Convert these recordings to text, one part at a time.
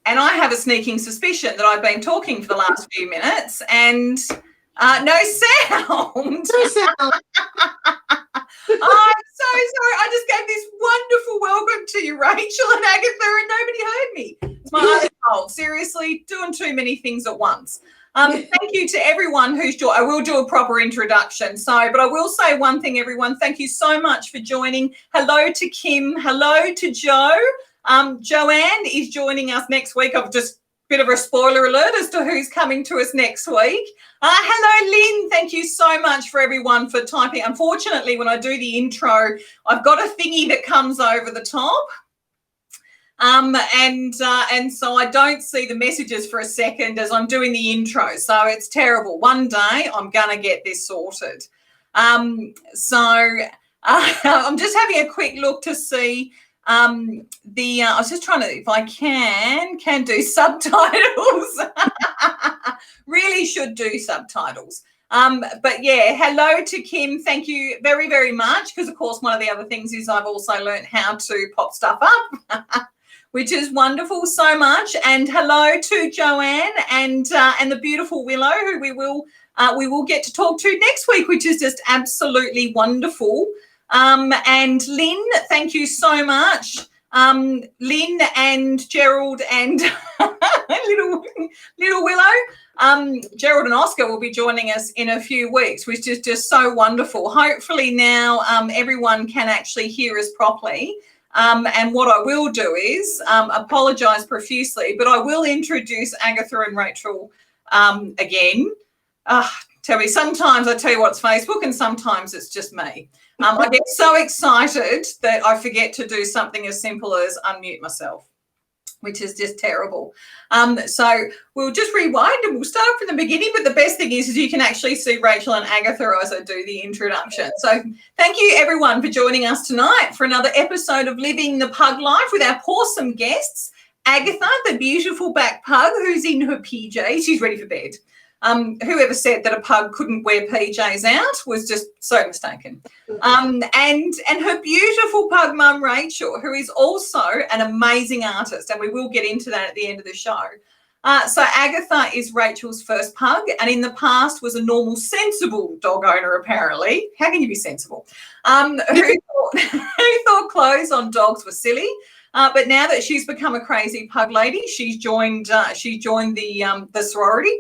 And I have a sneaking suspicion that I've been talking for the last few minutes and no sound. No sound. I'm so sorry. I just gave this wonderful welcome to you, Rachael and Agatha, and nobody heard me. It's my other fault. Seriously, doing too many things at once. Thank you to everyone who's joined. I will do a proper introduction. But I will say one thing, everyone. Thank you so much for joining. Hello to Kim. Hello to Joe. Joanne is joining us next week. I've just bit of a spoiler alert as to who's coming to us next week. Hello, Lynn. Thank you so much for everyone for typing. Unfortunately, when I do the intro, I've got a thingy that comes over the top. And so I don't see the messages for a second as I'm doing the intro. So it's terrible. One day I'm going to get this sorted. I'm just having a quick look to see I was just trying to, if I can do subtitles. Really should do subtitles. But yeah, hello to Kim. Thank you very, very much. Because of course, one of the other things is I've also learned how to pop stuff up, which is wonderful so much. And hello to Joanne and the beautiful Willow, who we will get to talk to next week, which is just absolutely wonderful. And Lynn, thank you so much. Lynn and Gerald and little Willow. Gerald and Oscar will be joining us in a few weeks, which is just so wonderful. Hopefully now everyone can actually hear us properly. And what I will do is apologise profusely, but I will introduce Agatha and Racheal again. Tell me, sometimes I tell you what's Facebook and sometimes it's just me. I get so excited that I forget to do something as simple as unmute myself, which is just terrible. So we'll just rewind and we'll start from the beginning. But the best thing is you can actually see Rachael and Agatha as I do the introduction. So thank you, everyone, for joining us tonight for another episode of Living the Pug Life with our awesome guests, Agatha, the beautiful back pug who's in her PJs. She's ready for bed. Whoever said that a pug couldn't wear PJs out was just so mistaken. And her beautiful pug mum, Rachael, who is also an amazing artist, and we will get into that at the end of the show. So Agatha is Rachael's first pug, and in the past was a normal, sensible dog owner, apparently. How can you be sensible? Who thought clothes on dogs were silly. But now that she's become a crazy pug lady, she's joined the sorority.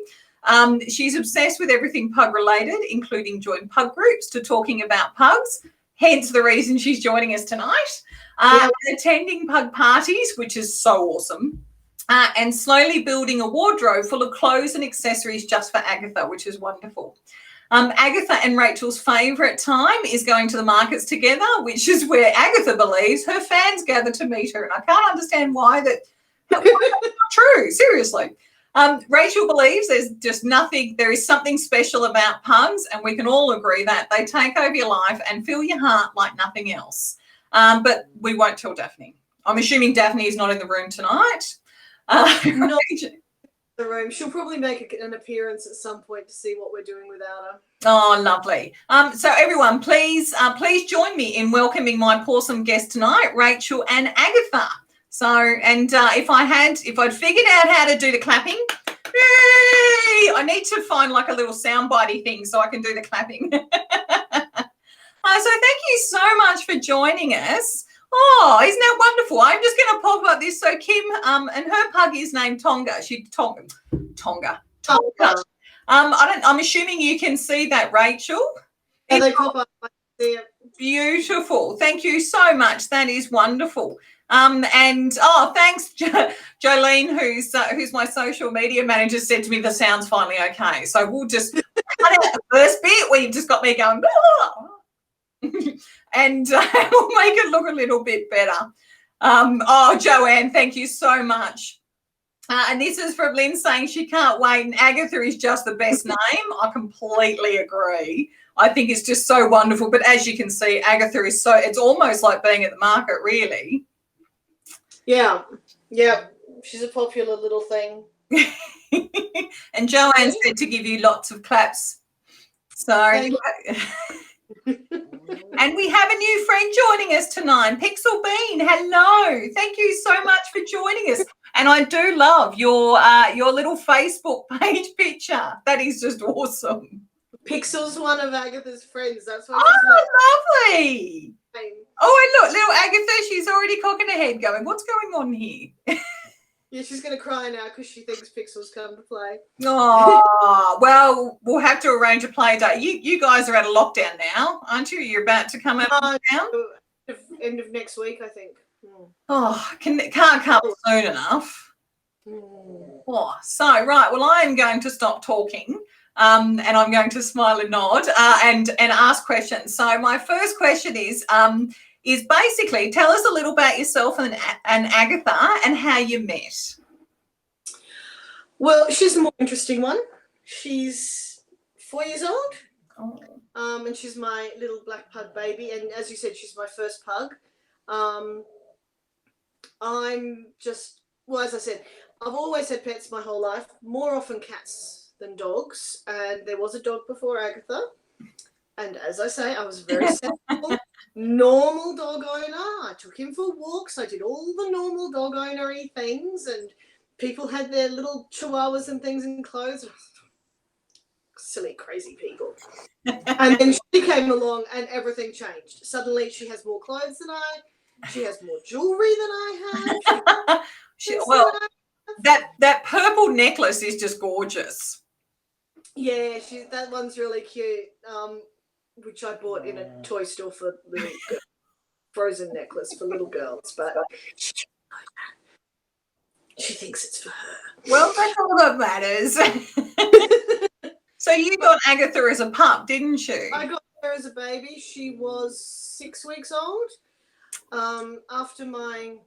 She's obsessed with everything pug related, including joined pug groups to talking about pugs, hence the reason she's joining us tonight, and attending pug parties, which is so awesome, and slowly building a wardrobe full of clothes and accessories just for Agatha, which is wonderful. Agatha and Rachael's favourite time is going to the markets together, which is where Agatha believes her fans gather to meet her, and I can't understand why that's not true, seriously. Rachael believes there is something special about pugs, and we can all agree that they take over your life and fill your heart like nothing else. But we won't tell Daphne. I'm assuming Daphne is not in the room tonight. Not in the room. She'll probably make an appearance at some point to see what we're doing without her. Oh, lovely. So everyone, please join me in welcoming my awesome guests tonight, Rachael and Agatha. So, and if I'd figured out how to do the clapping, yay! I I need to find like a little soundbitey thing so I can do the clapping. So thank you so much for joining us. Oh, isn't that wonderful? I'm just going to pop up this. So Kim, and her pug is named Tonga. Tonga. I'm assuming you can see that, Rachael. And they pop up. I see it. Beautiful. Thank you so much. That is wonderful. And thanks, Jolene, who's my social media manager, said to me the sound's finally okay. So we'll just cut out the first bit where you've just got me going, blah, blah, blah. And we'll make it look a little bit better. Joanne, thank you so much. And this is from Lynn saying she can't wait, and Agatha is just the best name. I completely agree. I think it's just so wonderful. But as you can see, Agatha is it's almost like being at the market, really. Yeah. She's a popular little thing. And Joanne said to give you lots of claps. So... And we have a new friend joining us tonight, Pixel Bean. Hello. Thank you so much for joining us. And I do love your little Facebook page picture. That is just awesome. Pixel's one of Agatha's friends. That's why she's lovely. Oh, and look, little Agatha, she's already cocking her head going, what's going on here? Yeah, she's going to cry now because she thinks Pixel's come to play. Oh, well, we'll have to arrange a play date. You guys are out of lockdown now, aren't you? You're about to come out of lockdown? End of next week, I think. Oh, can't come soon enough. Oh, so, right, well, I am going to stop talking and I'm going to smile and nod and ask questions. So my first question is basically tell us a little about yourself and Agatha and how you met. Well, she's the more interesting one. She's 4 years old. Oh. And she's my little black pug baby. And as you said, she's my first pug. As I said, I've always had pets my whole life, more often cats than dogs. And there was a dog before Agatha. And as I say, I was very sensible, normal dog owner. I took him for walks. I did all the normal dog owner-y things. And people had their little chihuahuas and things in clothes. Silly, crazy people. And then she came along and everything changed. Suddenly she has more clothes than I. She has more jewelry than I have. That purple necklace is just gorgeous. Yeah, that one's really cute. Which I bought in a toy store for little girls. Frozen necklace for little girls, but she thinks it's for her. Well, that's all that matters. So you got Agatha as a pup, didn't you? I got her as a baby. She was 6 weeks old. After my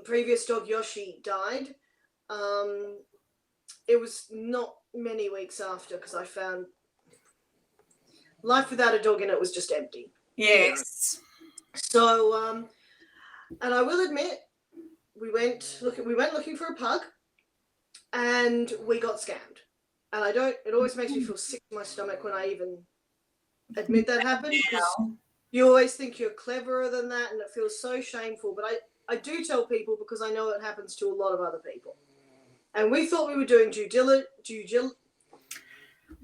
previous dog Yoshi died, it was not many weeks after because I found life without a dog in it was just empty. Yes. So, and I will admit, we went looking for a pug, and we got scammed. And it always makes me feel sick in my stomach when I even admit that happened. Because you always think you're cleverer than that, and it feels so shameful. But I do tell people because I know it happens to a lot of other people. And we thought we were doing due diligence.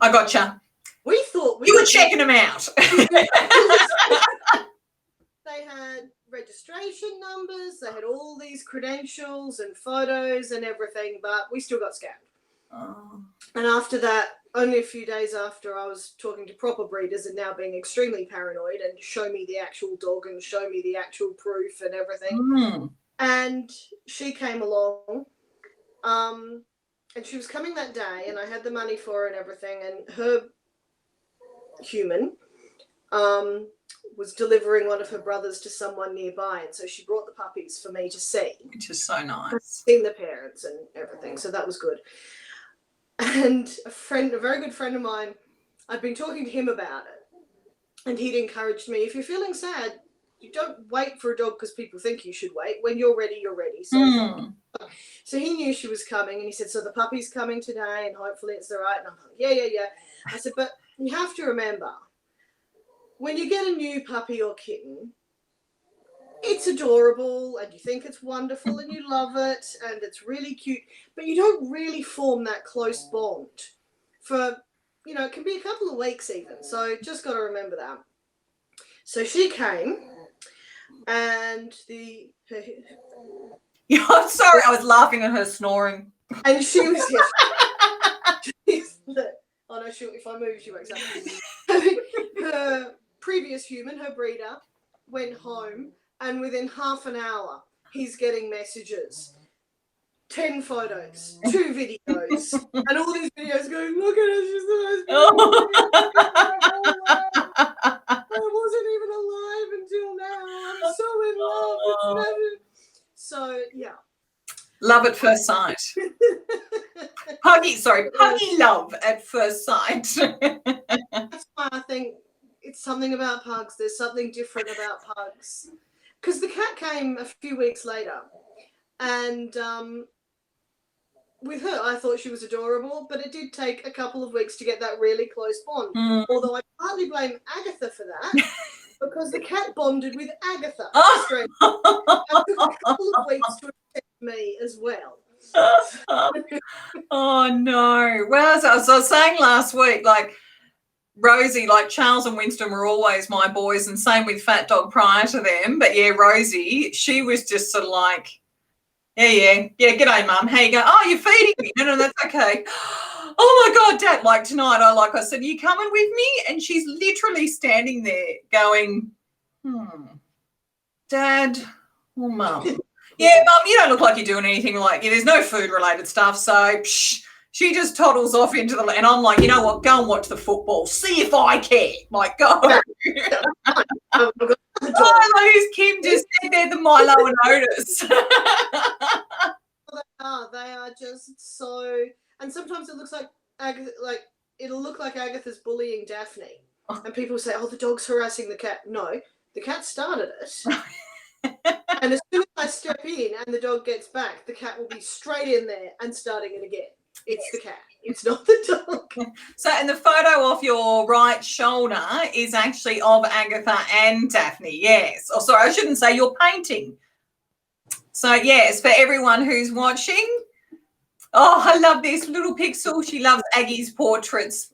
I gotcha. We thought you were checking them out. They had registration numbers. They had all these credentials and photos and everything, but we still got scammed. Oh. And after that, only a few days after, I was talking to proper breeders and now being extremely paranoid and show me the actual dog and show me the actual proof and everything. Mm. And she came along, and she was coming that day, and I had the money for her and everything, and her human was delivering one of her brothers to someone nearby, and so she brought the puppies for me to see. Which is so nice. Seeing the parents and everything, so that was good. And a very good friend of mine, I'd been talking to him about it, and he'd encouraged me, if you're feeling sad, you don't wait for a dog because people think you should wait. When you're ready, you're ready. So he knew she was coming, and he said, so the puppy's coming today, and hopefully it's the right. And I'm like, yeah. I said, but you have to remember, when you get a new puppy or kitten, it's adorable, and you think it's wonderful, and you love it, and it's really cute, but you don't really form that close bond for, it can be a couple of weeks even. So just got to remember that. So she came, and I'm sorry, I was laughing at her snoring. And she was oh no, if I move, she wakes up. Her previous human, her breeder, went home, and within half an hour, he's getting messages. 10 photos, 2 videos, and all these videos going, look at her, she's the most I wasn't even alive until now. I'm so in love. So, yeah. Love at first sight. Puggy love at first sight. That's why I think it's something about pugs. There's something different about pugs. Because the cat came a few weeks later, and with her, I thought she was adorable, but it did take a couple of weeks to get that really close bond. Although I partly blame Agatha for that, because the cat bonded with Agatha. It took a couple of weeks to accept me as well. Oh no. Well, as I was saying last week, like Rosie, like Charles and Winston were always my boys, and same with Fat Dog prior to them. But yeah, Rosie, she was just sort of like, yeah, g'day, Mum. How you going? Oh, you're feeding me. No, that's okay. Oh my God, Dad, like tonight, I said, are you coming with me? And she's literally standing there going, Dad or Mum? Yeah, Mum, you don't look like you're doing anything like, there's no food-related stuff, so she just toddles off into the, and I'm like, you know what, go and watch the football. See if I care. Like, go. Oh, who's Kim just said they're the Milo and Otis. They are just so, and sometimes it looks like it'll look like Agatha's bullying Daphne, and people say, oh, the dog's harassing the cat. No, the cat started it. And as soon as I step in and the dog gets back, the cat will be straight in there and starting it again. It's the cat. It's not the dog. So, and the photo off your right shoulder is actually of Agatha and Daphne. Yes. Oh, sorry, I shouldn't say you're painting. So, yes, for everyone who's watching. Oh, I love this little pixel. She loves Aggie's portraits.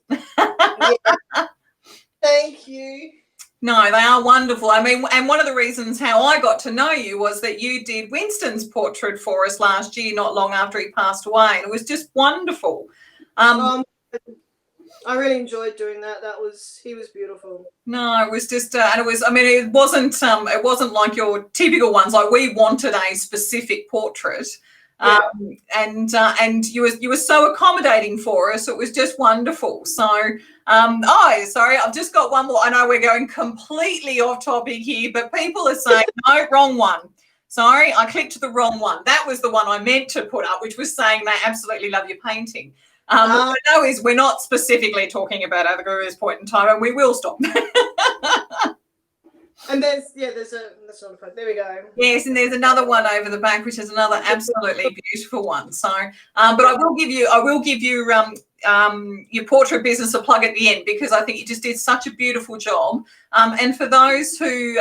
Thank you. No, they are wonderful. I mean, and one of the reasons how I got to know you was that you did Winston's portrait for us last year, not long after he passed away, and it was just wonderful. I really enjoyed doing that. He was beautiful. No, it was just, and it was. I mean, it wasn't like your typical ones. Like we wanted a specific portrait. Yeah. And you were so accommodating for us. It was just wonderful. So, sorry, I've just got one more. I know we're going completely off topic here, but people are saying, no, wrong one. Sorry, I clicked the wrong one. That was the one I meant to put up, which was saying they absolutely love your painting. What I know is we're not specifically talking about Agatha at this point in time, and we will stop. And that's not a photo. There we go. Yes, and there's another one over the back, which is another absolutely beautiful one. So, but I will give you your portrait business a plug at the end, because I think you just did such a beautiful job. And for those who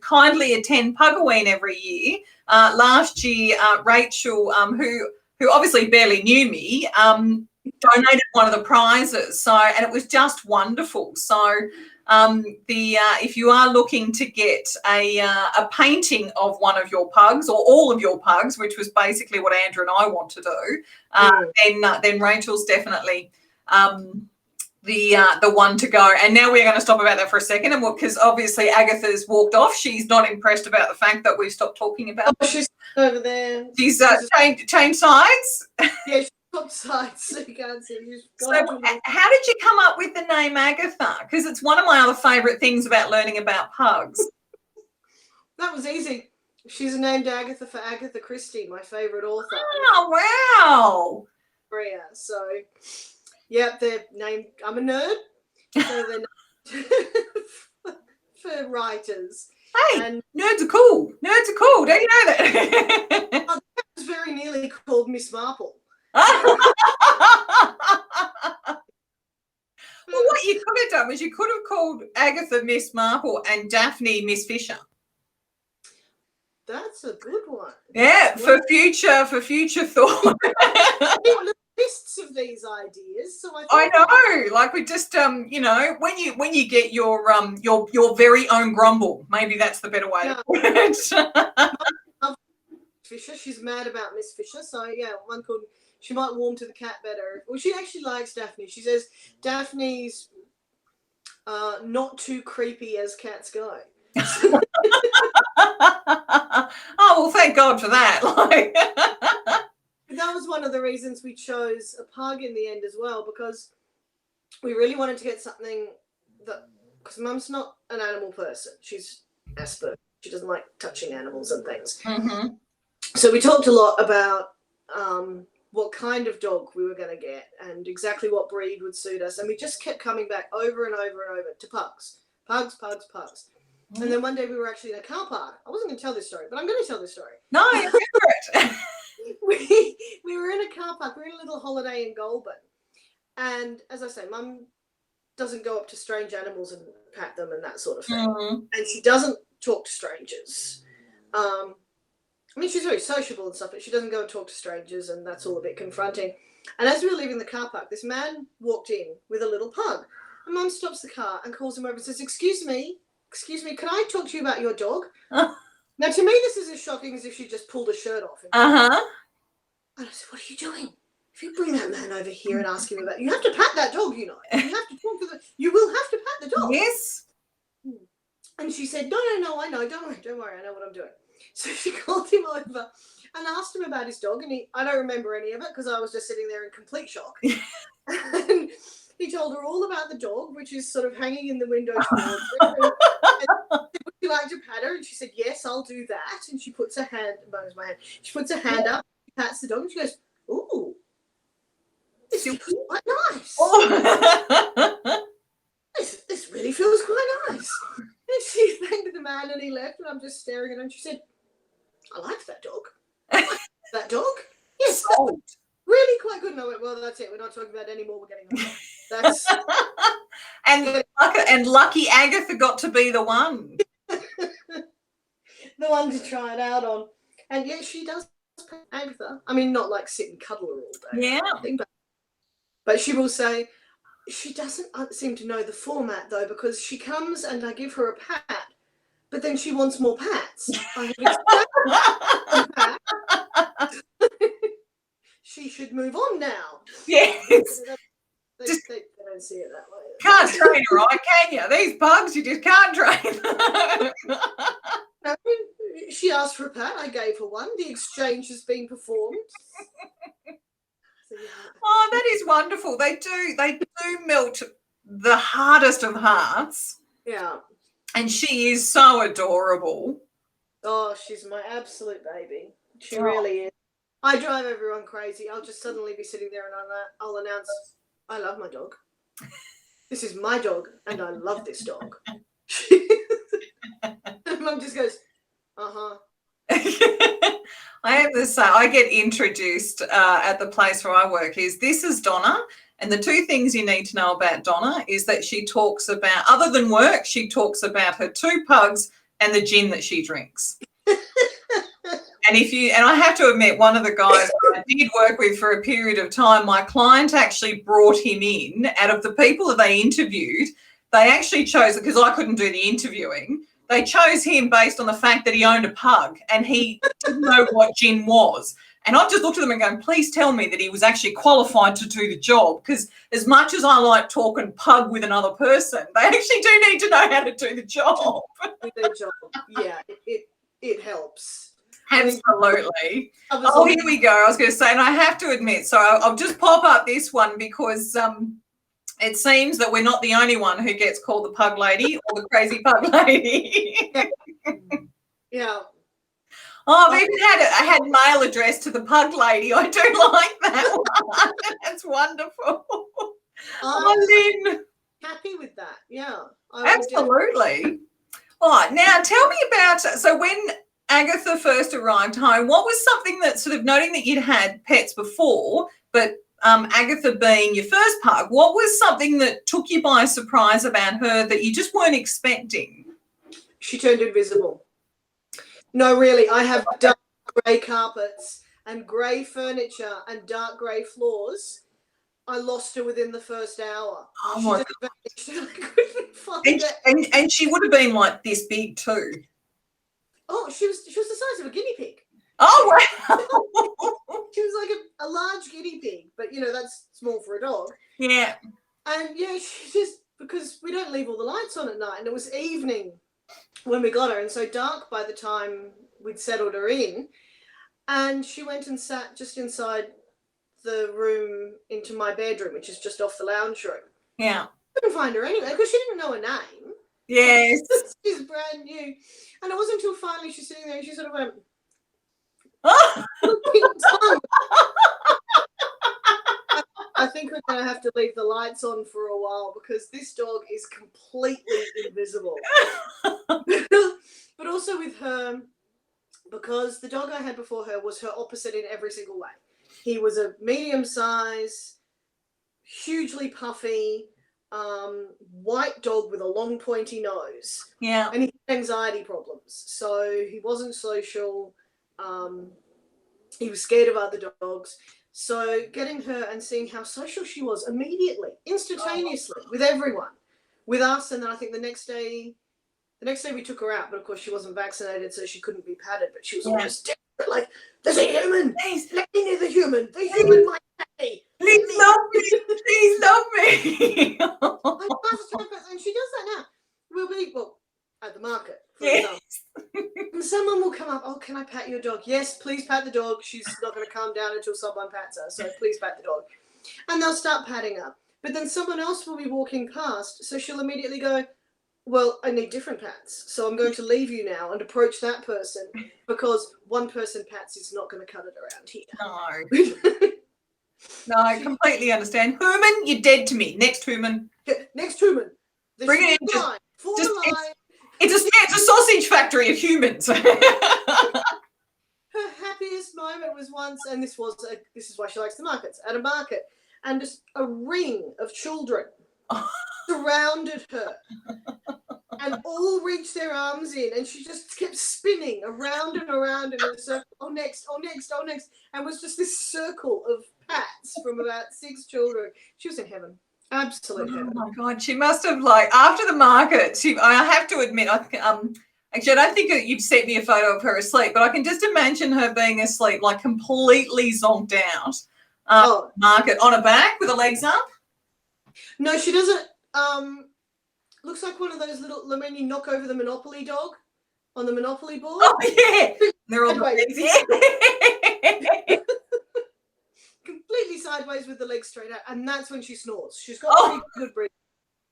kindly attend Pugaween every year, last year Rachael, who obviously barely knew me, donated one of the prizes. So, and it was just wonderful. So. If you are looking to get a painting of one of your pugs or all of your pugs, which was basically what Andrew and I want to do, then Rachel's definitely the one to go. And now we're going to stop about that for a second, and because obviously Agatha's walked off. She's not impressed about the fact that we've stopped talking about. Oh, she's over there. She's changed sides. Yeah. Sides, so you can't see. So how did you come up with the name Agatha? Because it's one of my other favourite things about learning about pugs. That was easy. She's named Agatha for Agatha Christie, my favourite author. Oh, wow. So, yep, they're named, I'm a nerd, so they're named for writers. Hey, and nerds are cool. Don't you know that? I was very nearly called Miss Marple. Well, what you could have done was you could have called Agatha Miss Marple and Daphne Miss Fisher. That's a good one. Yeah, for future thought. lists of these ideas. So I know, like we just you know, when you get your very own grumble, maybe that's the better way to put it. Fisher, she's mad about Miss Fisher, so yeah, one could, she might warm to the cat better. Well, she actually likes Daphne. She says Daphne's not too creepy as cats go. Oh, well, thank God for that. Like that was one of the reasons we chose a pug in the end as well, because we really wanted to get something that, because Mum's not an animal person. She's Asperger. She doesn't like touching animals and things. Mm-hmm. So we talked a lot about what kind of dog we were going to get and exactly what breed would suit us. And we just kept coming back over and over and over to pugs. Pugs, pugs, pugs. Mm-hmm. And then one day we were actually in a car park. I wasn't going to tell this story, but I'm going to tell this story. No, I remember it. we were in a car park. We were in a little holiday in Goulburn. And as I say, Mum doesn't go up to strange animals and pat them and that sort of thing. Mm-hmm. And she doesn't talk to strangers. I mean, she's very sociable and stuff, but she doesn't go and talk to strangers, and that's all a bit confronting. And as we were leaving the car park, this man walked in with a little pug. And Mum stops the car and calls him over and says, excuse me, can I talk to you about your dog? Now, to me, this is as shocking as if she just pulled her shirt off. Uh-huh. And I said, what are you doing? If you bring that man over here and ask him about, you have to pat that dog, you know. You have to talk to you will have to pat the dog. Yes. And she said, no, I know, don't worry, I know what I'm doing. So she called him over and asked him about his dog, and I don't remember any of it because I was just sitting there in complete shock. And he told her all about the dog, which is sort of hanging in the window towards her. And would you like to pat her? And she said, yes, I'll do that. And she puts her hand, she puts her hand up, pats the dog, and she goes, ooh, this feels quite nice. Oh. This really feels quite nice. And she thanked the man and he left, and I'm just staring at her, and she said, I like that dog. That dog? Yes, that's really quite good. And I went, well, that's it. We're not talking about it anymore. We're getting on. That's and lucky Agatha got to be the one. The one to try it out on. And yeah, she does Agatha. I mean, not like sit and cuddle her all day. Yeah. But she will say, she doesn't seem to know the format, though, because she comes and I give her a pat, but then she wants more pats. I have explained she should move on now. Yes. They don't see it that way. Can't train her, right, can you? These bugs, you just can't train. She asked for a pat. I gave her one. The exchange has been performed. Oh, that is wonderful. They do melt the hardest of hearts. Yeah. And she is so adorable. Oh, she's my absolute baby. She really is. I drive everyone crazy. I'll just suddenly be sitting there and I'll announce, I love my dog. This is my dog and I love this dog. And Mum just goes, uh-huh. I have to say, I get introduced at the place where I work this is Donna, and the two things you need to know about Donna is that she talks about, other than work, she talks about her 2 pugs and the gin that she drinks. And I have to admit, one of the guys I did work with for a period of time, my client actually brought him in. Out of the people that they interviewed, they actually chose, because I couldn't do the interviewing, they chose him based on the fact that he owned a pug and he didn't know what gin was. And I just looked at them and going, please tell me that he was actually qualified to do the job, because as much as I like talking pug with another person, they actually do need to know how to do the job. Yeah, it helps. Absolutely. Oh, here we go. I was going to say, and I have to admit, so I'll just pop up this one because it seems that we're not the only one who gets called the pug lady or the crazy pug lady. Yeah. Oh, I've even had mail addressed to the pug lady. I do like that one. That's wonderful. I'm happy with that. Yeah. Absolutely. All right. Now, tell me about, so when Agatha first arrived home, what was something that sort of, noting that you'd had pets before, but Agatha being your first pug, what was something that took you by surprise about her that you just weren't expecting? She turned invisible. No, really, I have dark grey carpets and grey furniture and dark grey floors, I lost her within the first hour. Oh She my just vanished. I couldn't find her. And she would have been like this big too. Oh, she was the size of a guinea pig. Oh wow. She was like a large guinea pig, but that's small for a dog. Yeah. And she just, because we don't leave all the lights on at night, and it was evening when we got her, and so dark by the time we'd settled her in, and she went and sat just inside the room into my bedroom, which is just off the lounge room. Yeah. Couldn't find her anyway because she didn't know her name. Yes. She's brand new. And it wasn't until finally she's sitting there and she sort of went, I think we're going to have to leave the lights on for a while because this dog is completely invisible. But also with her, because the dog I had before her was her opposite in every single way. He was a medium size, hugely puffy, white dog with a long pointy nose. Yeah. And he had anxiety problems. So he wasn't social. He was scared of other dogs. So getting her and seeing how social she was immediately, instantaneously, with everyone, with us. And then I think the next day we took her out, but of course she wasn't vaccinated, so she couldn't be patted, but she was almost desperate, like, there's a human. Please, let me near the human. The human might pat me. Please love me. Please love me. And she does that now. We'll be, at the market, for example. And someone will come up, oh, can I pat your dog? Yes, please pat the dog. She's not going to calm down until someone pats her, so please pat the dog. And they'll start patting her. But then someone else will be walking past, so she'll immediately go, well, I need different pats, so I'm going to leave you now and approach that person because one person pats is not going to cut it around here. No, I completely understand. Human, you're dead to me. Next human. Next human. Bring it in. It's a sausage factory of humans. Her happiest moment was once, and this is why she likes the markets, at a market, and just a ring of children surrounded her and all reached their arms in, and she just kept spinning around and around in a circle. Oh, next, oh, next, oh, next. And was just this circle of pats from about 6 children. She was in heaven. Absolute heaven. Oh my God, she must have, like, after the market, I have to admit, actually, I don't think you've sent me a photo of her asleep, but I can just imagine her being asleep, like completely zonked out. Market on her back with her legs up. No, she doesn't. Looks like one of those little, when you knock over the Monopoly dog on the Monopoly board. Oh, yeah. They're all completely sideways with the legs straight out, and that's when she snores. She's got pretty good breathing.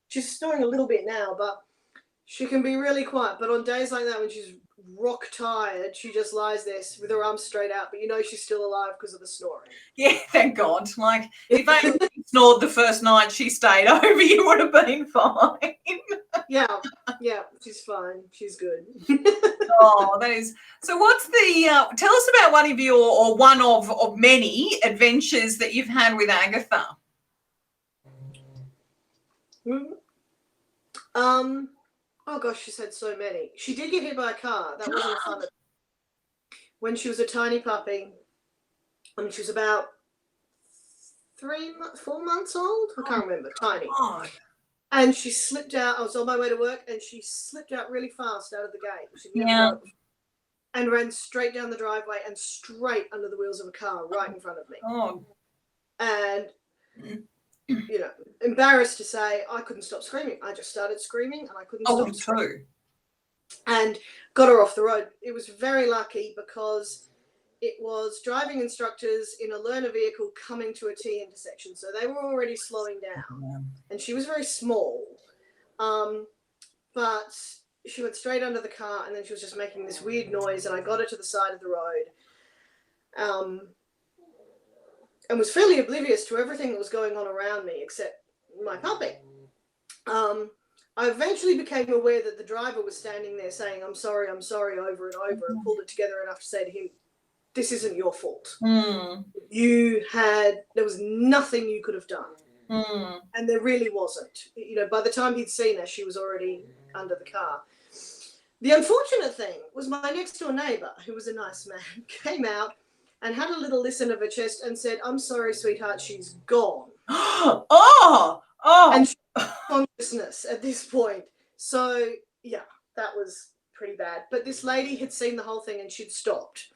She's snoring a little bit now, but she can be really quiet. But on days like that, when she's rock tired, she just lies there with her arms straight out, but she's still alive because of the snoring. Yeah, thank God. Like, if I snored the first night she stayed over, you would have been fine. Yeah, she's fine. She's good. Oh, that is. So what's the, tell us about one of your, or one of many adventures that you've had with Agatha. Oh gosh, she's had so many. She did get hit by a car. That wasn't fun. When she was a tiny puppy, she was about 4 months old. I can't remember. Tiny. God. And she slipped out. I was on my way to work, and she slipped out really fast out of the gate. And ran straight down the driveway and straight under the wheels of a car right in front of me. Oh. And embarrassed to say, I couldn't stop screaming. I just started screaming and I couldn't stop screaming. And got her off the road. It was very lucky because it was driving instructors in a learner vehicle coming to a T intersection. So they were already slowing down. And she was very small. But she went straight under the car, and then she was just making this weird noise, and I got her to the side of the road. And was fairly oblivious to everything that was going on around me except my puppy. I eventually became aware that the driver was standing there saying, I'm sorry, over and over, and pulled it together enough to say to him, this isn't your fault. There was nothing you could have done. And there really wasn't. By the time he'd seen her, she was already under the car. The unfortunate thing was my next door neighbour, who was a nice man, came out and had a little listen of her chest and said, "I'm sorry, sweetheart, she's gone." Oh. And she had consciousness at this point. So, yeah, that was pretty bad. But this lady had seen the whole thing and she'd stopped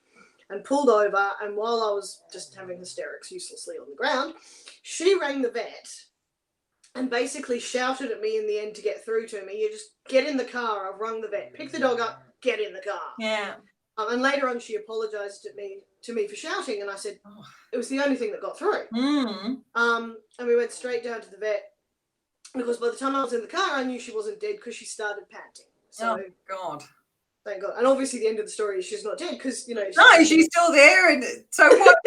and pulled over. And while I was just having hysterics uselessly on the ground, she rang the vet and basically shouted at me in the end to get through to me. "You just get in the car. I've rung the vet. Pick the dog up. Get in the car." Yeah. And later on, she apologised to me for shouting, and I said it was the only thing that got through. Mm. And we went straight down to the vet because by the time I was in the car, I knew she wasn't dead because she started panting. So, oh God. Thank God. And obviously, the end of the story is she's not dead because she's still there. And so what?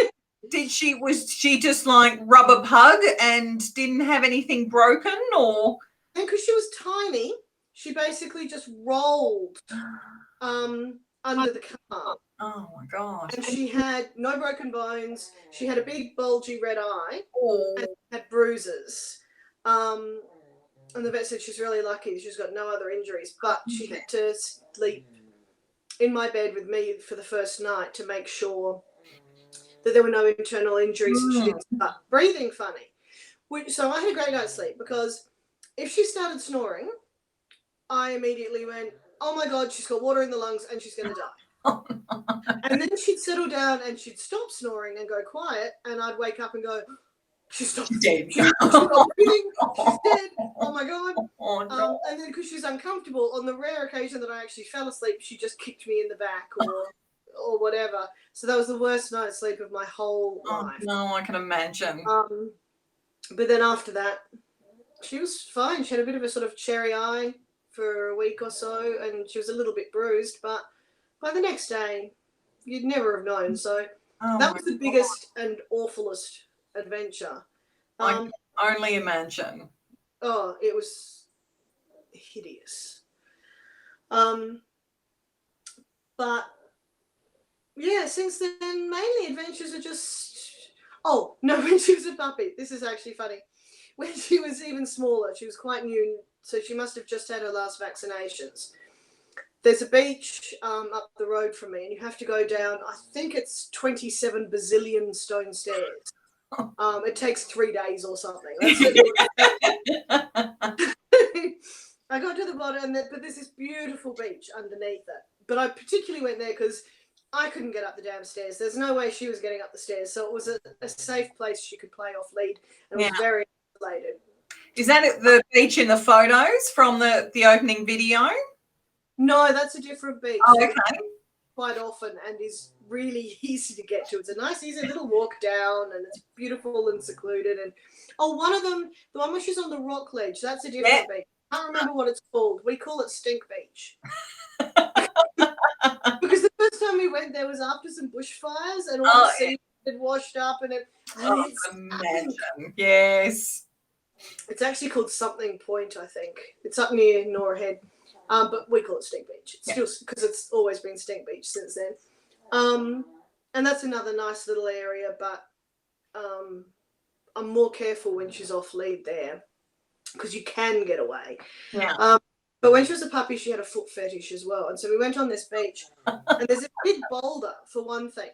Was she just like rubber pug and didn't have anything broken, or? And because she was tiny, she basically just rolled under the car. Oh my God. And she had no broken bones. She had a big bulgy red eye and had bruises. And the vet said she's really lucky. She's got no other injuries, but she had to sleep in my bed with me for the first night to make sure that there were no internal injuries and she didn't start breathing funny. So I had a great night's sleep because if she started snoring, I immediately went, "Oh my God, she's got water in the lungs and she's going to die." And then she'd settle down and she'd stop snoring and go quiet, and I'd wake up and go, "She's stopped. Dead. She's not breathing. She's dead. Oh my God." Oh, no. And then because she's uncomfortable, on the rare occasion that I actually fell asleep, she just kicked me in the back or whatever. So that was the worst night's sleep of my whole life. No, I can imagine. But then after that, she was fine. She had a bit of a sort of cherry eye for a week or so, and she was a little bit bruised, but by the next day, you'd never have known. So that was the biggest and awfulest adventure. I can only imagine. Oh, it was hideous. But yeah, since then, mainly adventures are just... Oh, no, when she was a puppy, this is actually funny. When she was even smaller, she was quite new, so she must have just had her last vaccinations. There's a beach up the road from me, and you have to go down, I think it's 27 bazillion stone stairs. It takes 3 days or something. I got to the bottom, but there's this beautiful beach underneath it. But I particularly went there because I couldn't get up the damn stairs. There's no way she was getting up the stairs. So it was a safe place she could play off lead, and was very isolated. Is that the beach in the photos from the opening video? No, that's a different beach. Oh, okay. Quite often, and is really easy to get to. It's a nice, easy little walk down, and it's beautiful and secluded. And one of them, the one where she's on the rock ledge, that's a different beach. I can't remember what it's called. We call it Stink Beach. Because the first time we went there was after some bushfires, and all the sea had washed up, and imagine. Yes. It's actually called Something Point, I think. It's up near Nora Head. But we call it Stink Beach. It's still because it's always been Stink Beach since then. And that's another nice little area, but I'm more careful when she's off lead there because you can get away. Yeah. But when she was a puppy, she had a foot fetish as well. And so we went on this beach, and there's a big boulder for one thing.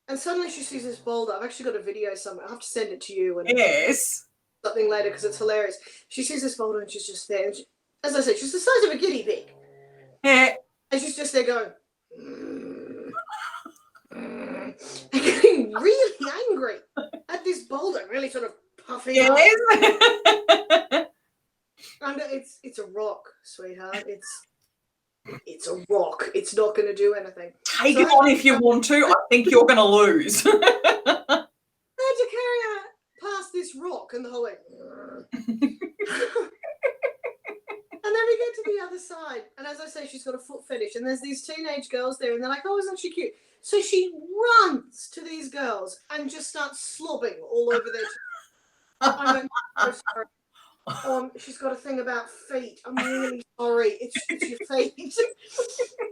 And suddenly she sees this boulder. I've actually got a video somewhere. I'll have to send it to you. And something later because it's hilarious. She sees this boulder and she's just there. And as I said, she's the size of a guinea pig. Yeah. And she's just there going, and getting really angry at this boulder, really sort of puffing up. And it's a rock, sweetheart. It's a rock. It's not going to do anything. Take it on if you want to. I think you're going to lose. I had to carry her past this rock and the whole way. And then we get to the other side, and as I say, she's got a foot fetish, and there's these teenage girls there, and they're like, "Oh, isn't she cute?" So she runs to these girls and just starts slobbing all over their. I went, "I'm sorry. She's got a thing about feet. I'm really sorry. It's your feet."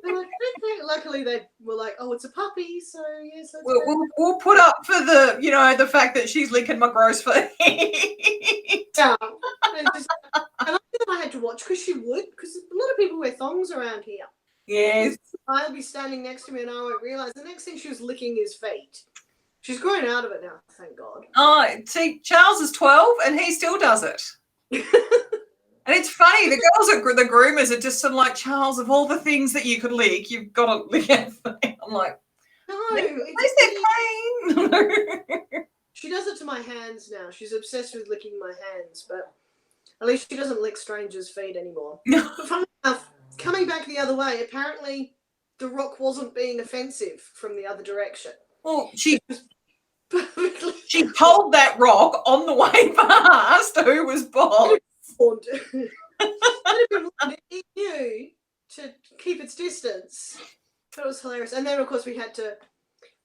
They're like, "Okay." Luckily, they were like, "Oh, it's a puppy, so yes." We'll put up for the fact that she's licking my gross feet. Yeah. And I had to watch because she would, because a lot of people wear thongs around here. Yes. I'll be standing next to me and I won't realise. The next thing she was licking his feet. She's grown out of it now, thank God. Oh, see, Charles is 12 and he still does it. And it's funny, the girls at the groomers are just sort of like, Charles, of all the things that you could lick, you've got to lick our feet. I'm like, no, where's that pain? She does it to my hands now. She's obsessed with licking my hands, but at least she doesn't lick strangers' feet anymore. But funny enough, coming back the other way, apparently the rock wasn't being offensive from the other direction. Well, she told that rock on the way past who was boss. It knew to keep its distance. That was hilarious. And then, of course, we had to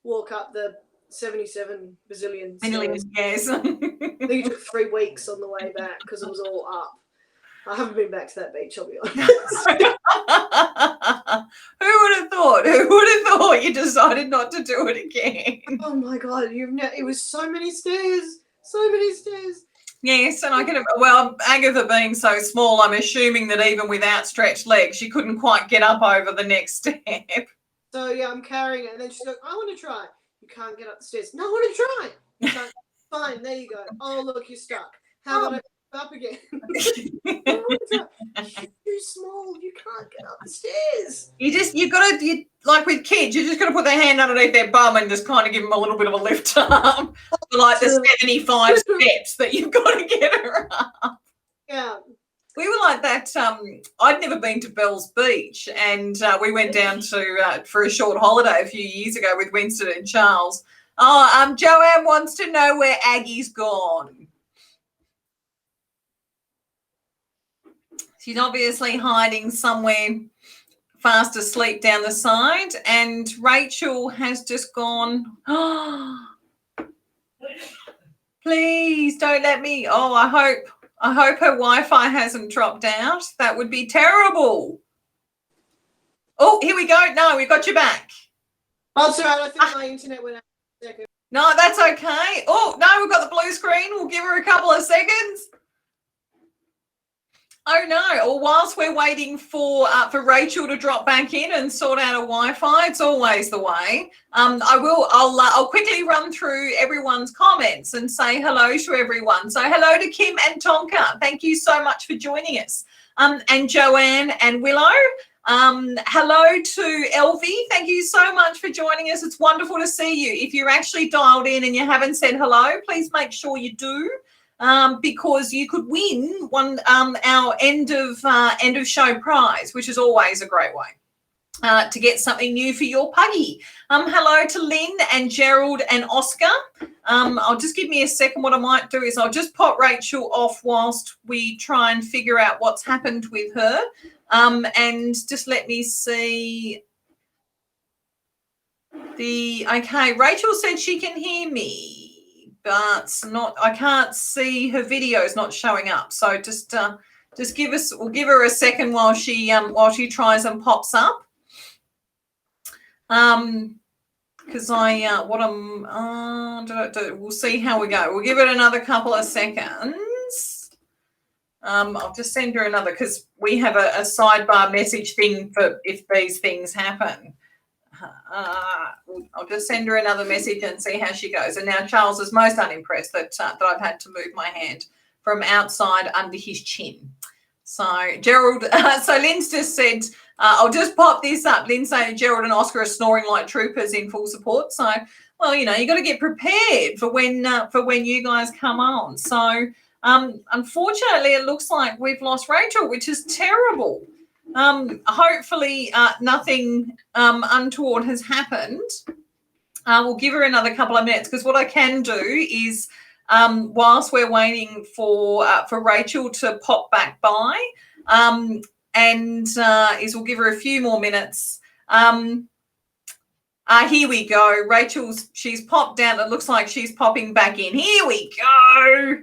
walk up the 77 bazillion stairs. Yes. I think it took 3 weeks on the way back because it was all up. I haven't been back to that beach, I'll be honest. Who would have thought? Who would have thought you decided not to do it again? Oh my God, it was so many stairs. So many stairs. Yes, and I could have, well, Agatha being so small, I'm assuming that even with outstretched legs, she couldn't quite get up over the next step. So, yeah, I'm carrying it. And then she's like, I want to try. You can't get up the stairs. No, I want to try. Like, fine, there you go. Oh, look, you're stuck. How about I pick up again? You're too small. You can't get up the stairs. You like with kids, you just got to put their hand underneath their bum and just kind of give them a little bit of a lift up for like the 75 steps that you've got to get her up. Yeah. We were like that. I'd never been to Bells Beach, and we went down to for a short holiday a few years ago with Winston and Charles. Oh, Joanne wants to know where Aggie's gone. She's obviously hiding somewhere fast asleep down the side, and Rachael has just gone, oh, please don't let me. Oh, I hope her Wi-Fi hasn't dropped out. That would be terrible. Oh, here we go. No, we got you back. Oh, it's all right. I think my internet went out in a second. No, that's okay. Oh, no, we've got the blue screen. We'll give her a couple of seconds. Oh no! Or whilst we're waiting for Rachael to drop back in and sort out a Wi-Fi, it's always the way. I'll quickly run through everyone's comments and say hello to everyone. So hello to Kim and Tonka. Thank you so much for joining us. And Joanne and Willow. Hello to Elvie. Thank you so much for joining us. It's wonderful to see you. If you're actually dialed in and you haven't said hello, please make sure you do. Because you could win our end of show prize, which is always a great way to get something new for your puggy. Hello to Lynn and Gerald and Oscar. I'll just give me a second. What I might do is I'll just pop Rachael off whilst we try and figure out what's happened with her. And just let me see. Okay, Rachael said she can hear me. But I can't see her videos not showing up. So just we'll give her a second while she tries and pops up. Because we'll see how we go. We'll give it another couple of seconds. I'll just send her another because we have a sidebar message thing for if these things happen. I'll just send her another message and see how she goes. And now Charles is most unimpressed that I've had to move my hand from outside under his chin. So Gerald, so Lynn's just said, I'll just pop this up. Lynn saying Gerald and Oscar are snoring like troopers in full support. So, well, you got to get prepared for when you guys come on. So unfortunately, it looks like we've lost Rachael, which is terrible. Hopefully nothing untoward has happened. We'll give her another couple of minutes because what I can do is whilst we're waiting for Rachael to pop back by is we'll give her a few more minutes. Here we go. She's popped down. It looks like she's popping back in. Here we go.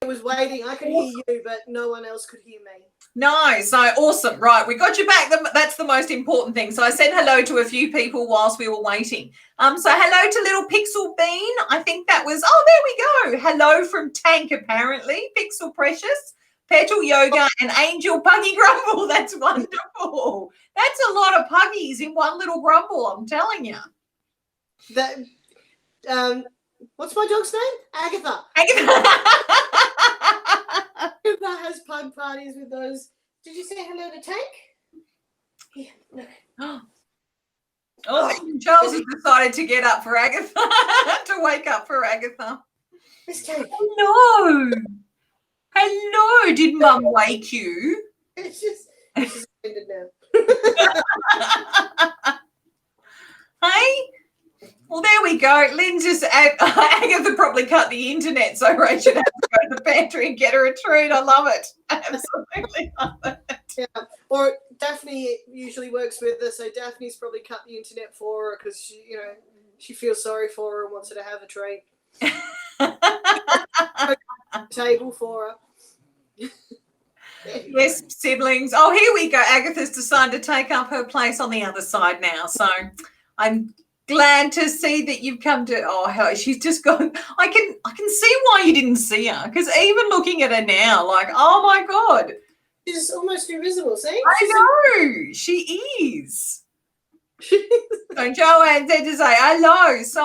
I was waiting. I could hear you, but no one else could hear me. No, so awesome. Right, we got you back. That's the most important thing. So I said hello to a few people whilst we were waiting. So hello to little Pixel Bean. I think that was, there we go. Hello from Tank, apparently. Pixel Precious. Petal Yoga, and Angel Puggy Grumble. That's wonderful. That's a lot of puggies in one little grumble, I'm telling you. That what's my dog's name? Agatha. Agatha has pug parties with those. Did you say hello to Tank? Yeah. No. Oh, Charles has decided to get up for Agatha, to wake up for Agatha. Miss Tank. Hello. Hello. Did Mum wake you? It's just ended now. Hey? Well, there we go. Lynn just, Agatha probably cut the internet, so Rachel had to go to the pantry and get her a treat. I love it. Absolutely love it. Yeah. Or Daphne usually works with her, so Daphne's probably cut the internet for her because she feels sorry for her and wants her to have a treat. Table for her. Yes, siblings. Oh, here we go. Agatha's decided to take up her place on the other side now. So I'm glad to see that you've come to. Oh, hell, she's just gone. I can see why you didn't see her, because even looking at her now, like, oh my God, she's almost invisible. See, I know she is. So Joanne said to say hello. So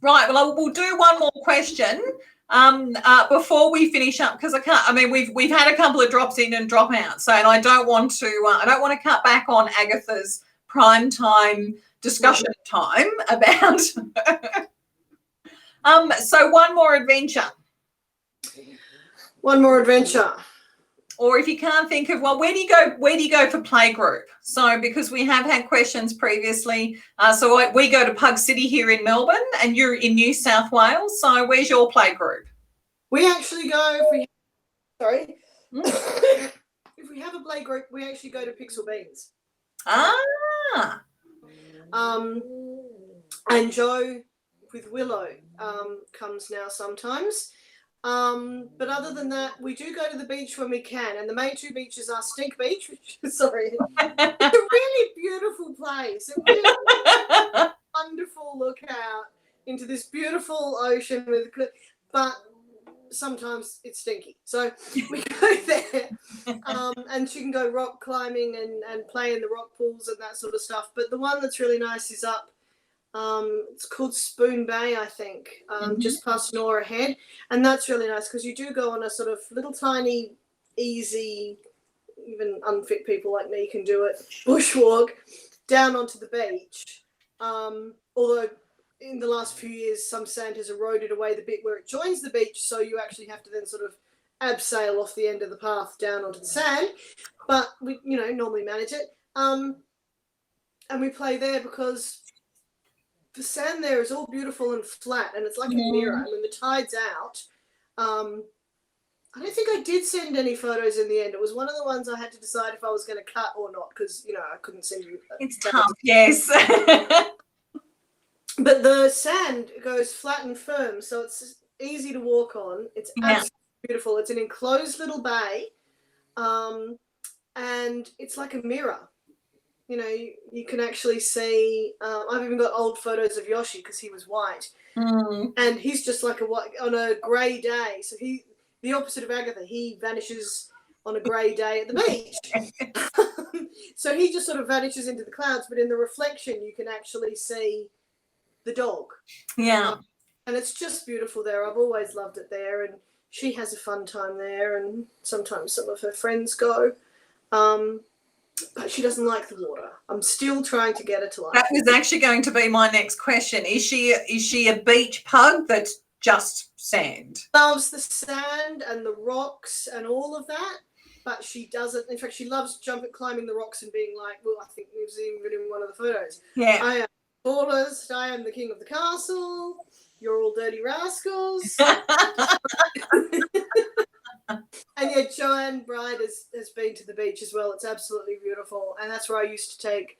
right. Well, we'll do one more question. Before we finish up, because we've had a couple of drops in and drop out, so and I don't want to cut back on Agatha's prime time discussion time about so one more adventure, or if you can't think of one, where do you go for playgroup? So because we have had questions previously, so we go to Pug City here in Melbourne, and you're in New South Wales, so where's your playgroup? We actually go if we have a playgroup, we actually go to Pixel Beans. And Joe with Willow comes now sometimes. But other than that, we do go to the beach when we can, and the main two beaches are Stink Beach, which it's a really beautiful place. A really wonderful lookout into this beautiful ocean but sometimes it's stinky. So we go there, and she can go rock climbing and play in the rock pools and that sort of stuff. But the one that's really nice is up. It's called Spoon Bay, I think, just past Nora Head, and that's really nice because you do go on a sort of little tiny, easy, even unfit people like me can do it, bushwalk down onto the beach. Although in the last few years, some sand has eroded away the bit where it joins the beach, so you actually have to then sort of abseil off the end of the path down onto the sand. But we, normally manage it. And we play there because the sand there is all beautiful and flat, and it's like a mirror. I mean, the tide's out. I don't think I did send any photos in the end. It was one of the ones I had to decide if I was going to cut or not because, I couldn't send you. It's tough, yes. But the sand goes flat and firm, so it's easy to walk on. It's absolutely beautiful. It's an enclosed little bay, and it's like a mirror. You can actually see. I've even got old photos of Yoshi because he was white, and he's just like on a grey day. So the opposite of Agatha. He vanishes on a grey day at the beach. So he just sort of vanishes into the clouds, but in the reflection, you can actually see the dog. Yeah. And it's just beautiful there. I've always loved it there, and she has a fun time there, and sometimes some of her friends go. But she doesn't like the water. I'm still trying to get her to like that. Was actually going to be my next question. Is she a beach pug that's just sand? Loves the sand and the rocks and all of that, but she doesn't. In fact, she loves climbing the rocks and being like, well, I think we've seen it in one of the photos. Yeah. I am tallest. I am the king of the castle. You're all dirty rascals. And yet Joanne Bride has been to the beach as well. It's absolutely beautiful. And that's where I used to take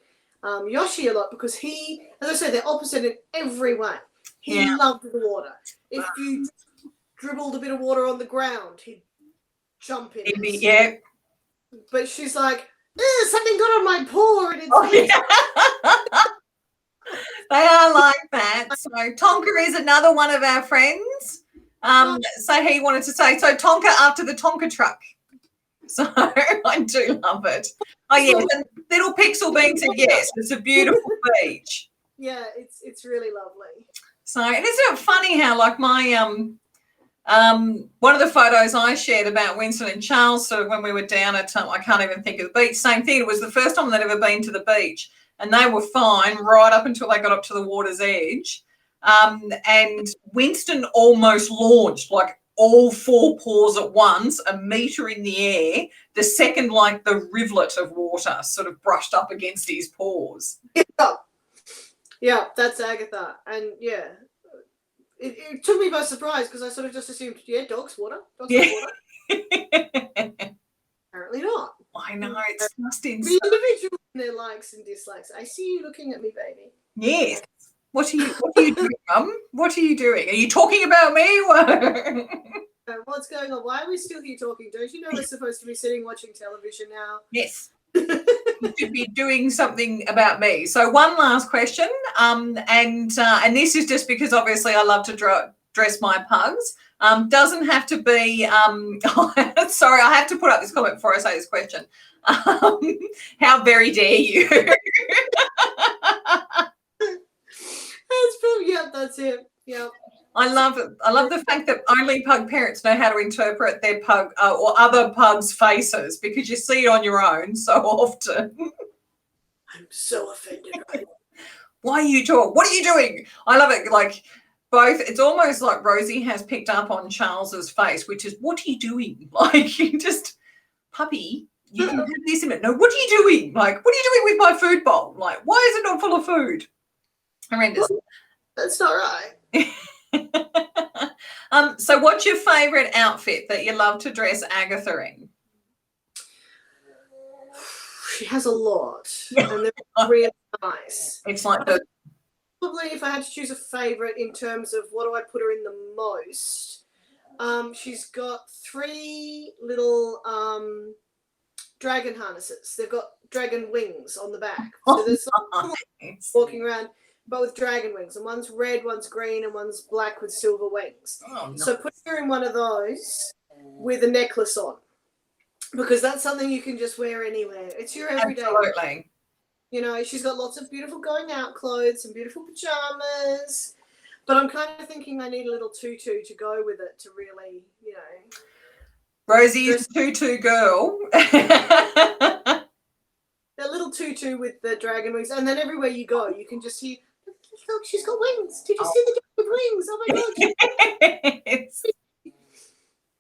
Yoshi a lot because he, as I said, they're opposite in every way. He loved the water. If you dribbled a bit of water on the ground, he'd jump in it. Yeah. But she's like, something got on my paw and it's They are like that. So Tonka is another one of our friends. So he wanted to say, so Tonka after the Tonka truck. So I do love it. Oh, yes, and Little Pixel Bean said, yes, it's a beautiful beach. Yeah, it's really lovely. So, and isn't it funny how, like, my one of the photos I shared about Winston and Charles, sort of when we were down at, I can't even think of the beach, same thing. It was the first time they'd ever been to the beach, and they were fine right up until they got up to the water's edge. And Winston almost launched, like, all 4 paws at once, a metre in the air. The second, like, the rivulet of water sort of brushed up against his paws. Yeah, that's Agatha. And, yeah, it took me by surprise because I sort of just assumed, dogs, water. Water. Apparently not. I know, it's just insane. The individual in their likes and dislikes. I see you looking at me, baby. Yes. What are you doing, Mum? What are you doing? Are you talking about me? What's going on? Why are we still here talking? Don't you know we're supposed to be sitting watching television now? Yes. You should be doing something about me. So one last question, and this is just because obviously I love to dress my pugs. Doesn't have to be. Sorry, I have to put up this comment before I say this question. How very dare you? That's it. Yeah. I love it. I love the fact that only pug parents know how to interpret their pug or other pugs' faces, because you see it on your own so often. I'm so offended right now. Why are you talking? What are you doing? I love it. Like, both. It's almost like Rosie has picked up on Charles's face, which is, what are you doing? Like, you just, puppy, you can do this in it. No, what are you doing? Like, what are you doing with my food bowl? Like, why is it not full of food? Horrendous. Well, that's not right. So what's your favourite outfit that you love to dress Agatha in? She has a lot, and they're really nice. It's like probably if I had to choose a favourite in terms of what do I put her in the most, she's got 3 little dragon harnesses. They've got dragon wings on the back. So there's walking around, but with dragon wings, and one's red, one's green, and one's black with silver wings. Oh, nice. So put her in one of those with a necklace on, because that's something you can just wear anywhere. It's your everyday. Absolutely. You know, she's got lots of beautiful going out clothes and beautiful pajamas, but I'm kind of thinking I need a little tutu to go with it to really, you know. Rosie is a tutu girl. A little tutu with the dragon wings, and then everywhere you go, you can just see, look, she's got wings. Did you see the dog with wings? Oh my God. Yes.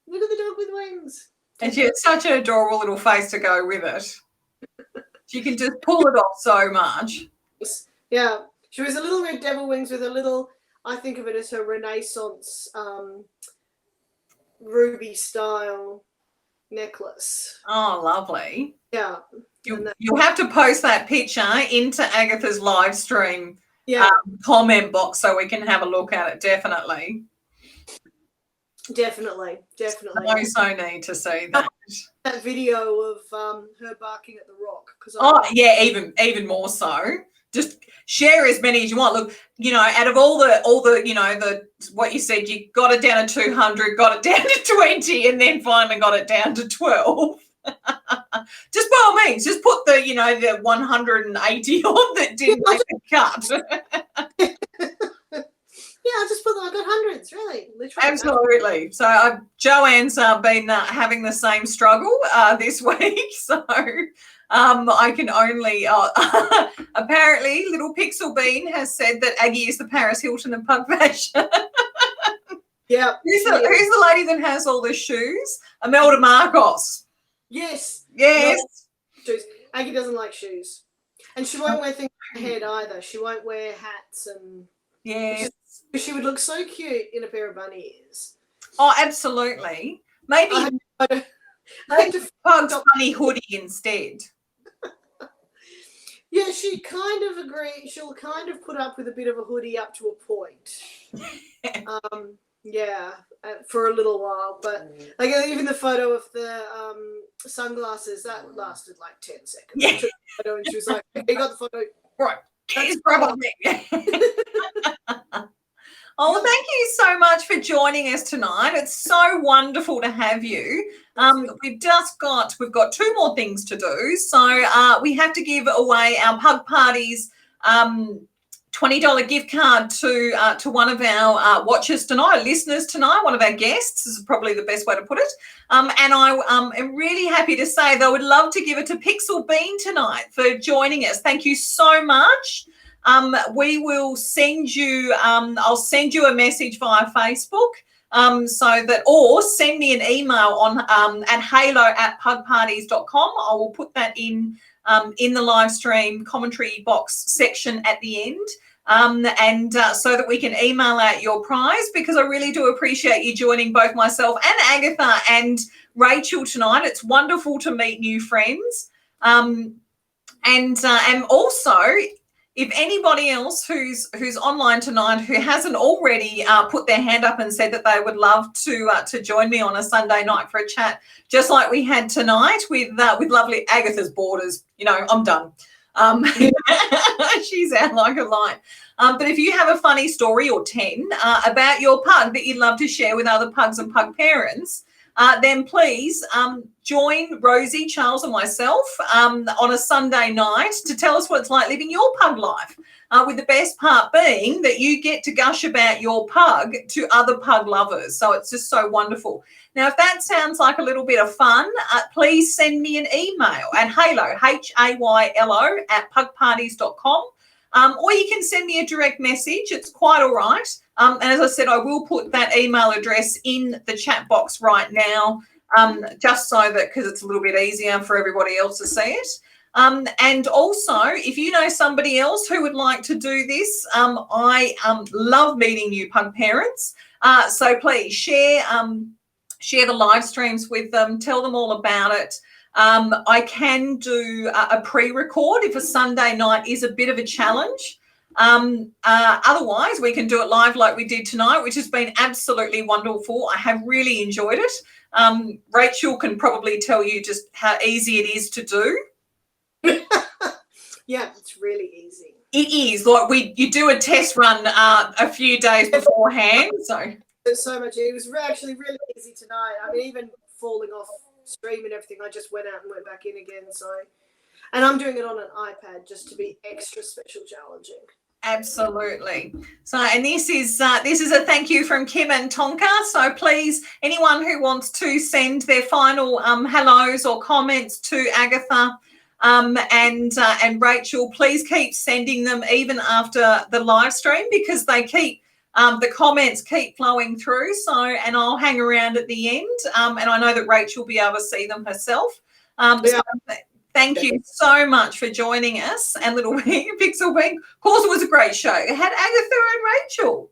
Look at the dog with wings. And she has such an adorable little face to go with it. She can just pull it off so much. Yeah. She was a little red devil wings with a little, I think of it as her Renaissance ruby style necklace. Oh, lovely. Yeah. You'll have to post that picture into Agatha's live stream comment box so we can have a look at it, definitely. Definitely. I so need to see that. That video of her barking at the rock. Yeah, even more so. Just share as many as you want. Look, you know, out of all the you know, what you said, you got it down to 200, got it down to 20, and then finally got it down to 12. Just by all means, just put the, you know, the 180 on that didn't make the cut. Yeah, I just put them. I got hundreds, really. Literally. Absolutely. So Joanne's been having the same struggle this week. So I can only. Apparently, Little Pixel Bean has said that Aggie is the Paris Hilton of pug fashion. Yeah. Who's the lady that has all the shoes? Imelda Marcos. Yes. Yes. No, shoes. Aggie doesn't like shoes, and she won't wear things on her head either. She won't wear hats and. Yes. She would look so cute in a pair of bunny ears. Oh, absolutely. Maybe I had to Pug's funny hoodie instead. Yeah, she kind of agree. She'll kind of put up with a bit of a hoodie up to a point. For a little while. But like even the photo of the sunglasses, that lasted like 10 seconds. Yeah. I took the photo and she was like, "You got the photo." Right. It's probably. Oh, thank you so much for joining us tonight. It's so wonderful to have you. We've got 2 more things to do. So we have to give away our Pug Parties $20 gift card to one of our watchers tonight, listeners tonight, one of our guests is probably the best way to put it. And I am really happy to say that I would love to give it to Pixel Bean tonight for joining us. Thank you so much. We will send you, I'll send you a message via Facebook or send me an email on at haylo@pugparties.com. I will put that in the live stream commentary box section at the end. So that we can email out your prize, because I really do appreciate you joining both myself and Agatha and Rachael tonight. It's wonderful to meet new friends. And also, if anybody else who's online tonight who hasn't already put their hand up and said that they would love to join me on a Sunday night for a chat, just like we had tonight with lovely Agatha's Borders, I'm done. She's out like a light. But if you have a funny story or 10 about your pug that you'd love to share with other pugs and pug parents, then please join Rosie, Charles and myself on a Sunday night to tell us what it's like living your pug life, with the best part being that you get to gush about your pug to other pug lovers. So it's just so wonderful. Now, if that sounds like a little bit of fun, please send me an email at haylo, Haylo, @pugparties.com. Or you can send me a direct message. It's quite all right. And as I said, I will put that email address in the chat box right now, just so that, because it's a little bit easier for everybody else to see it. And also, if you know somebody else who would like to do this, I love meeting new pug parents. So please share the live streams with them. Tell them all about it. I can do a pre-record if a Sunday night is a bit of a challenge. Otherwise, we can do it live like we did tonight, which has been absolutely wonderful. I have really enjoyed it. Rachael can probably tell you just how easy it is to do. Yeah, it's really easy. It is. Like you do a test run a few days beforehand. It's so much. It was actually really easy tonight. I mean, even falling off stream and everything, I just went out and went back in again. And I'm doing it on an iPad just to be extra special challenging. Absolutely. So, and this is a thank you from Kim and Tonka. So please, anyone who wants to send their final hellos or comments to Agatha and Rachael, please keep sending them even after the live stream, because they keep the comments keep flowing through. So, and I'll hang around at the end, and I know that Rachael will be able to see them herself. So thank you so much for joining us. And Little Pixel Bean, of course, it was a great show. It had Agatha and Rachael.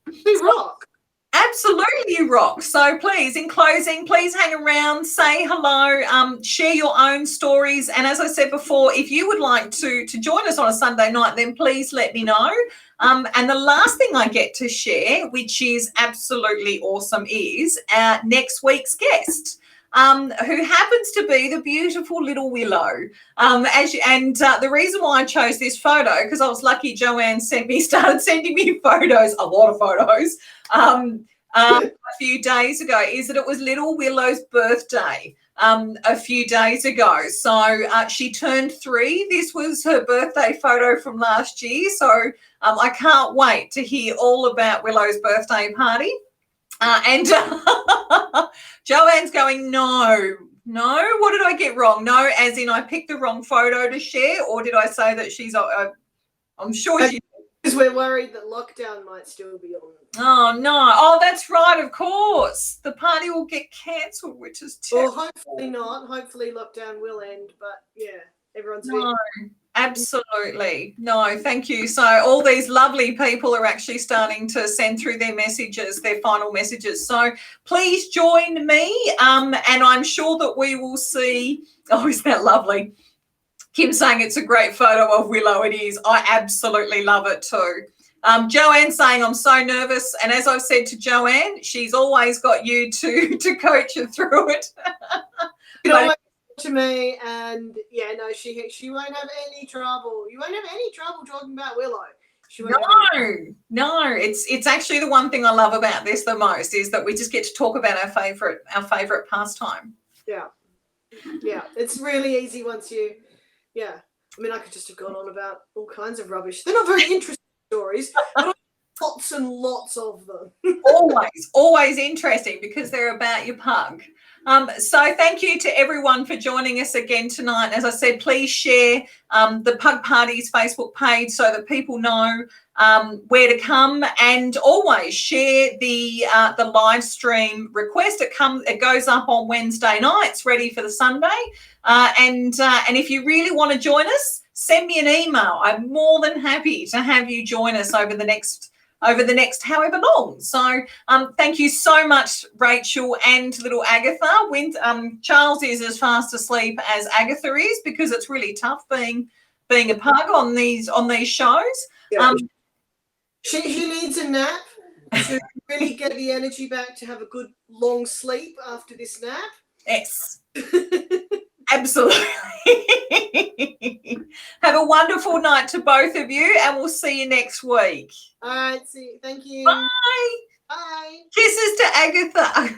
We rock. Absolutely, you rock. So please, in closing, please hang around, say hello, share your own stories. And as I said before, if you would like to join us on a Sunday night, then please let me know. And the last thing I get to share, which is absolutely awesome, is our next week's guest, who happens to be the beautiful little Willow. The reason why I chose this photo, because I was lucky Joanne started sending me photos, a lot of photos, a few days ago, is that it was little Willow's birthday a few days ago. So she turned 3. This was her birthday photo from last year. So I can't wait to hear all about Willow's birthday party. And Joanne's going, no, what did I get wrong? No, as in I picked the wrong photo to share, or did I say that she's, I'm sure she. Because we're worried that lockdown might still be on. Oh, no. Oh, that's right, of course. The party will get cancelled, which is terrible. Well, hopefully not. Hopefully lockdown will end, but yeah, everyone's absolutely. No, thank you. So all these lovely people are actually starting to send through their messages, their final messages. So please join me, and I'm sure that we will see. Oh, isn't that lovely? Kim saying it's a great photo of Willow. It is. I absolutely love it too. Joanne saying I'm so nervous, and as I've said to Joanne, she's always got you to coach her through it. To me, and yeah, no, she won't have any trouble. You won't have any trouble talking about Willow. She won't have No. It's actually the one thing I love about this the most is that we just get to talk about our favorite pastime. Yeah. It's really easy once you. Yeah. I mean, I could just have gone on about all kinds of rubbish. They're not very interesting stories, but lots and lots of them. always interesting because they're about your pug. So thank you to everyone for joining us again tonight. As I said, please share the Pug Parties Facebook page so that people know where to come, and always share the live stream request. It goes up on Wednesday nights, ready for the Sunday. And if you really want to join us, send me an email. I'm more than happy to have you join us over the next however long. So thank you so much, Rachael and little Agatha. Charles is as fast asleep as Agatha is because it's really tough being a pug on these shows. Yeah. She needs a nap to really get the energy back to have a good long sleep after this nap. Yes. Absolutely. Have a wonderful night to both of you, and we'll see you next week. All right, see you. Thank you. Bye. Bye. Kisses to Agatha.